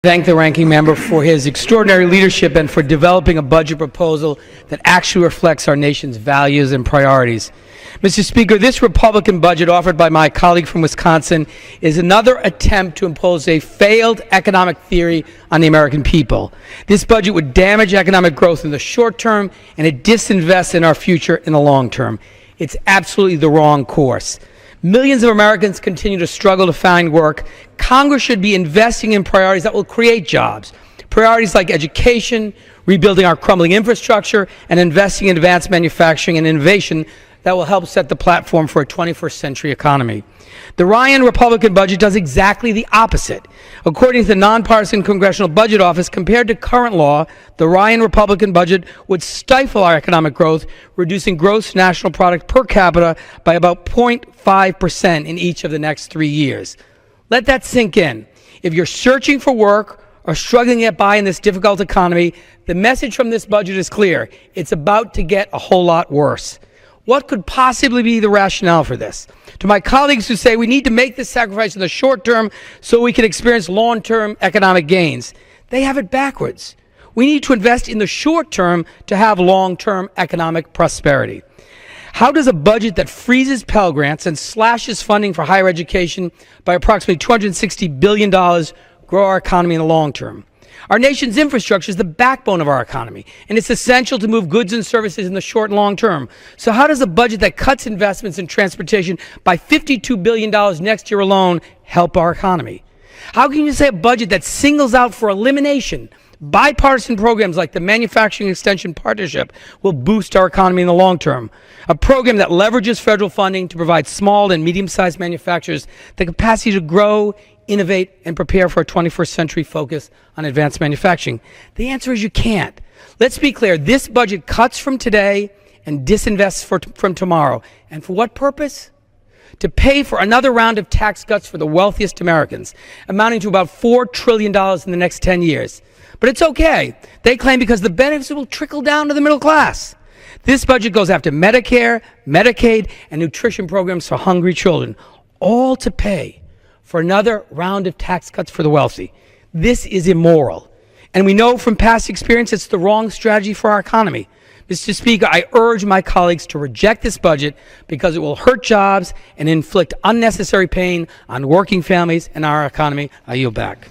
Thank the ranking member for his extraordinary leadership and for developing a budget proposal that actually reflects our nation's values and priorities. Mr. Speaker, this Republican budget offered by my colleague from Wisconsin is another attempt to impose a failed economic theory on the American people. This budget would damage economic growth in the short term, and it disinvests in our future in the long term. It's absolutely the wrong course. Millions of Americans continue to struggle to find work. Congress should be investing in priorities that will create jobs. Priorities like education, rebuilding our crumbling infrastructure, and investing in advanced manufacturing and innovation that will help set the platform for a 21st century economy. The Ryan Republican budget does exactly the opposite. According to the nonpartisan Congressional Budget Office, compared to current law, the Ryan Republican budget would stifle our economic growth, reducing gross national product per capita by about 0.5% in each of the next 3 years. Let that sink in. If you're searching for work or struggling to get by in this difficult economy, the message from this budget is clear. It's about to get a whole lot worse. What could possibly be the rationale for this? To my colleagues who say we need to make this sacrifice in the short term so we can experience long-term economic gains, they have it backwards. We need to invest in the short term to have long-term economic prosperity. How does a budget that freezes Pell Grants and slashes funding for higher education by approximately $260 billion grow our economy in the long term? Our nation's infrastructure is the backbone of our economy, and it's essential to move goods and services in the short and long term. So how does a budget that cuts investments in transportation by $52 billion next year alone help our economy? How can you say a budget that singles out for elimination bipartisan programs like the Manufacturing Extension Partnership will boost our economy in the long term? A program that leverages federal funding to provide small and medium-sized manufacturers the capacity to grow, innovate, and prepare for a 21st century focus on advanced manufacturing? The answer is you can't. Let's be clear. This budget cuts from today and disinvests from tomorrow. And for what purpose? To pay for another round of tax cuts for the wealthiest Americans, amounting to about $4 trillion in the next 10 years. But it's okay, they claim, because the benefits will trickle down to the middle class. This budget goes after Medicare, Medicaid, and nutrition programs for hungry children, all to pay for another round of tax cuts for the wealthy. This is immoral. And we know from past experience it's the wrong strategy for our economy. Mr. Speaker, I urge my colleagues to reject this budget because it will hurt jobs and inflict unnecessary pain on working families and our economy. I yield back.